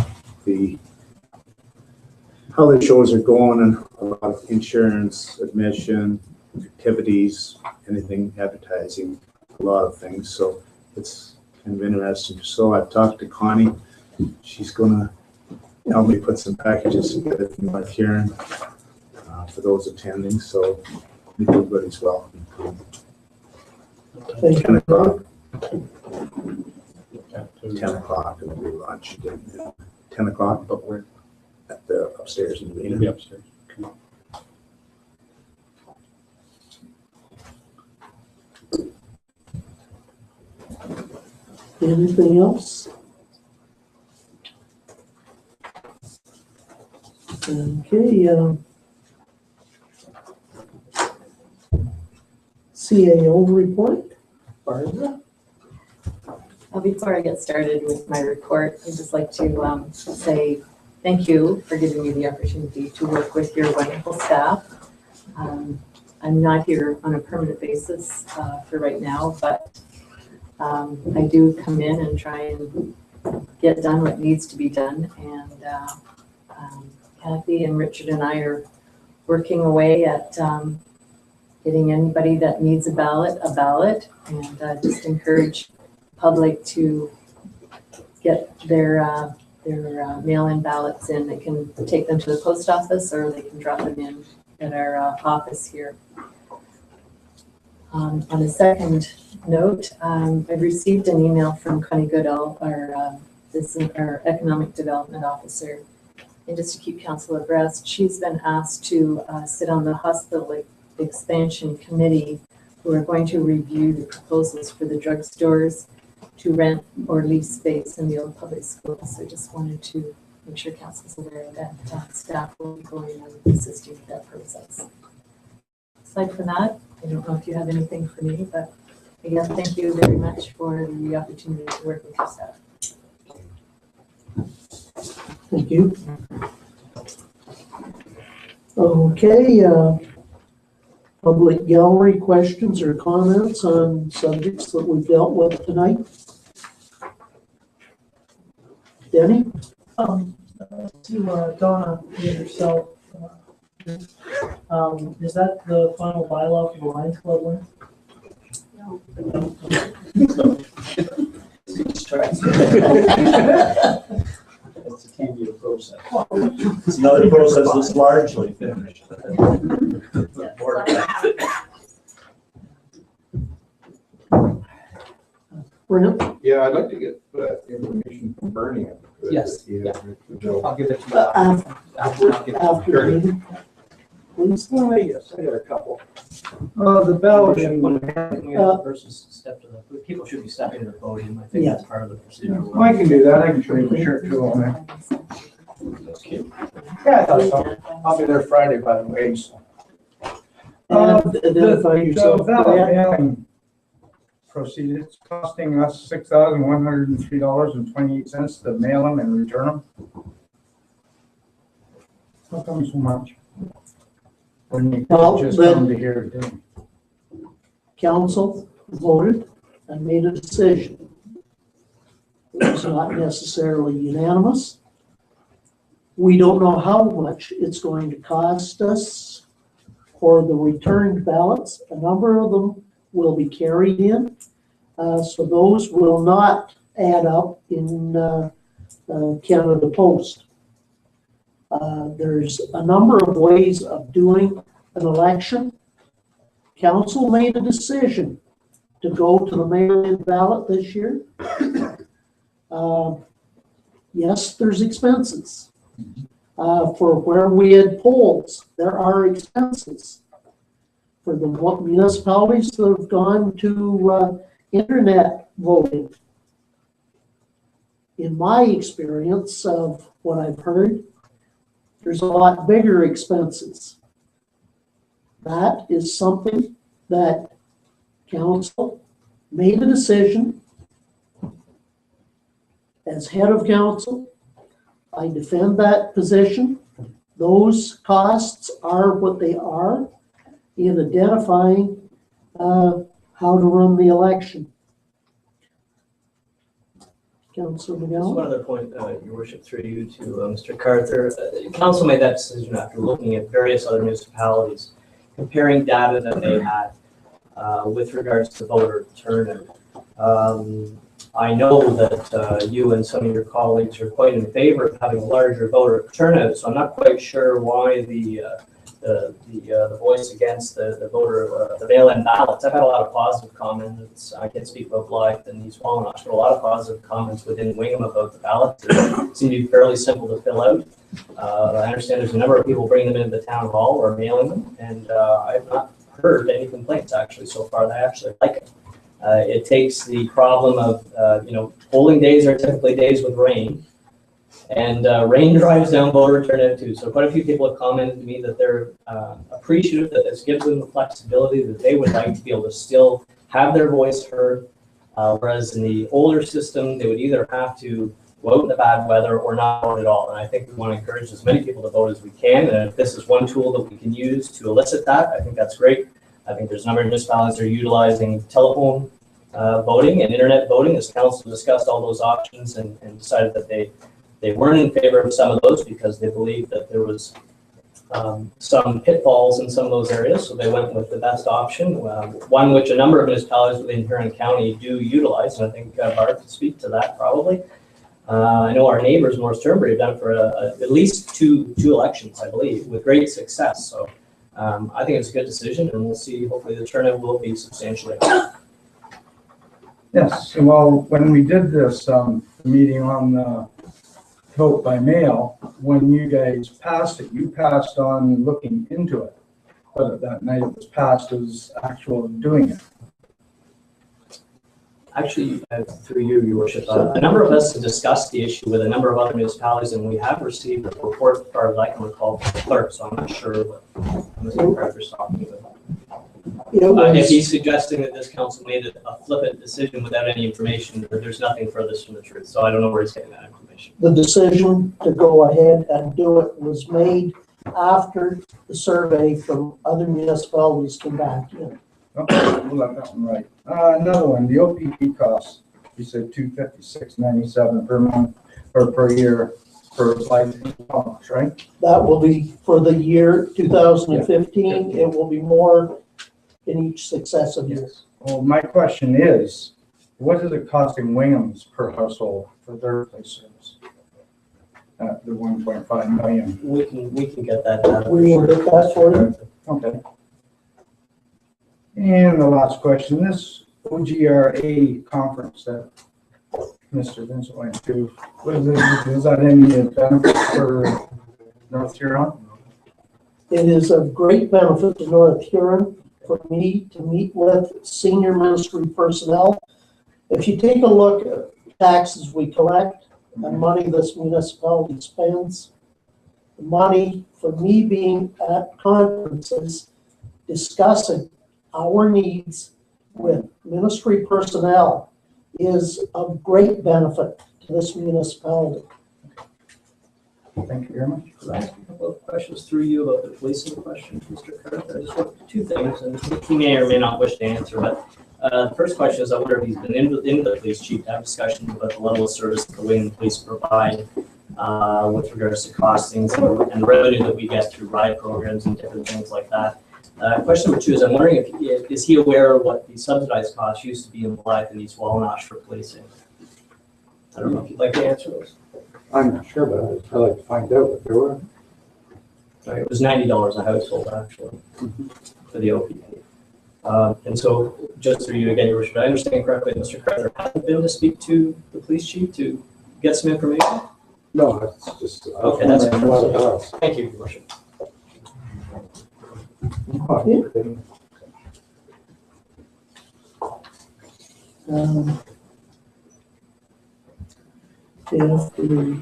how the shows are going and a lot of insurance, admission, activities, anything, advertising, a lot of things. So it's kind of interesting. So I've talked to Connie. She's gonna help me put some packages together from North Huron for those attending. So everybody's welcome to come. 10 o'clock. 10 o'clock and we lunch. 10 o'clock, but we're at the upstairs in the arena. Be upstairs. Anything else? Okay, CAO report, Barbara? Before I get started with my report, I'd just like to say thank you for giving me the opportunity to work with your wonderful staff. I'm not here on a permanent basis for right now, but I do come in and try and get done what needs to be done. And Kathy and Richard and I are working away at getting anybody that needs a ballot, and just encourage public to get their mail-in ballots in. They can take them to the post office or they can drop them in at our office here. On a second note, I've received an email from Connie Goodall, our Economic Development Officer, and just to keep council abreast, she's been asked to sit on the hospital expansion committee who are going to review the proposals for the drugstores to rent or lease space in the old public schools. So just wanted to make sure council's aware that staff will be going and assisting with that process. Aside from that, I don't know if you have anything for me, but again, thank you very much for the opportunity to work with your staff. Thank you. Okay, public gallery questions or comments on subjects that we've dealt with tonight? Denny? To Donna and yourself, is that the final bylaw for the Lions Club one? No. It's a 10-year process. It's another process that's largely finished. Brent? Yeah, I'd like to get that information from Bernie. Yes, Yeah. I'll give it to you. After the meeting, please. Oh, yes, I got a couple. The ballot Versus step to the, people should be stepping to the podium. I think Yeah. that's part of the procedure. I can do that. I can show you the shirt too on that. That's cute. Yeah, I thought so. I'll be there Friday, by the way, so. Identify yourself. The ballot mailing procedure, it's costing us $6,103.28 to mail them and return them. How come so much? When you Well, just then- come to here today. Council voted and made a decision. It was not necessarily unanimous. We don't know how much it's going to cost us for the returned ballots. A number of them will be carried in. So those will not add up in Canada Post. There's a number of ways of doing an election. Council made a decision to go to the mail-in ballot this year. Yes, there's expenses. For where we had polls, there are expenses. For the municipalities that have gone to internet voting. In my experience of what I've heard, there's a lot bigger expenses. That is something that council made a decision. As head of council, I defend that position. Those costs are what they are in identifying how to run the election. Councilor Just McGowan? one other point, Your Worship, through you to Mr. Carter. Council made that decision after looking at various other municipalities, comparing data that they had with regards to voter turnout. I know that you and some of your colleagues are quite in favor of having a larger voter turnout, so I'm not quite sure why the voice against the voter, the mail-in ballots. I've had a lot of positive comments. I can't speak about Blythe and East Wallinosh, but a lot of positive comments within Wingham about the ballots. They seem to be fairly simple to fill out. I understand there's a number of people bringing them into the town hall or mailing them, and I've not heard any complaints actually so far. They actually like it. It takes the problem of, polling days are typically days with rain. And rain drives down voter turnout too. So quite a few people have commented to me that they're appreciative that this gives them the flexibility that they would like to be able to still have their voice heard. Whereas in the older system, they would either have to go out in the bad weather or not vote at all. And I think we want to encourage as many people to vote as we can. And if this is one tool that we can use to elicit that, I think that's great. I think there's a number of municipalities that are utilizing telephone voting and internet voting. As council discussed all those options and decided that they weren't in favor of some of those because they believed that there was some pitfalls in some of those areas. So they went with the best option, one which a number of municipalities within Huron County do utilize. And I think Bart could speak to that probably. I know our neighbors, Morris Turnberry, have done it for at least two elections, I believe, with great success. So I think it's a good decision, and we'll see. Hopefully the turnout will be substantially higher. Yes, well, when we did this meeting on vote by mail, when you guys passed it, you passed on looking into it. But that night it was passed as actual doing it. Actually, through you, Your Worship, a number of us have discussed the issue with a number of other municipalities, and we have received a report, as far as I can recall, from the clerk, so I'm not sure what Mr. Carter's talking about. If he's suggesting that this council made a flippant decision without any information, there's nothing furthest from the truth, so I don't know where he's getting that information. The decision to go ahead and do it was made after the survey from other municipalities came back in. Okay, we'll have that one right. Another one, the OPP costs, you said $256.97 per month or per year for life insurance, right? That will be for the year 2015. Yeah. It will be more in each successive year. Well, my question is, what is it costing Wingham's per household for their police service? The 1.5 million. We can get that done. We will get that for you. Okay. And the last question, this OGRA conference that Mr. Vincent went to, is that any benefit for North Huron? It is of great benefit to North Huron for me to meet with senior ministry personnel. If you take a look at taxes we collect and money this municipality spends, the money for me being at conferences discussing our needs with ministry personnel is of great benefit to this municipality. Thank you very much. Could I ask a couple of questions through you about the policing question, Mr. Carter? I just want two things, and he may or may not wish to answer, but the first question is, I wonder if he's been into the police chief to have discussions about the level of service that the Wayne police provide with regards to costings and revenue that we get through ride programs and different things like that. Question number two is, I'm wondering if is he aware of what the subsidized costs used to be in Blythe and East Wallinosh for policing? I don't know if you'd like to answer those. I'm not sure, but I'd like to find out what they were. It was $90 a household, actually, for the OPP. And so, just through you again, Your Worship, I understand correctly, Mr. Carter hasn't been to speak to the police chief to get some information? No, it's just. Okay, that's fine. Thank you, Your Worship. If there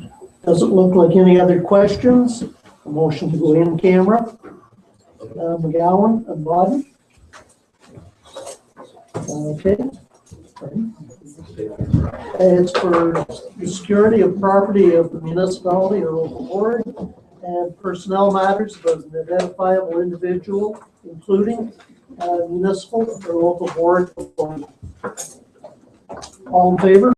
doesn't look like any other questions, a motion to go in camera. McGowan and Bodden. Okay. It's for the security of property of the municipality or local board and personnel matters of an identifiable individual, including municipal or local board. All in favor?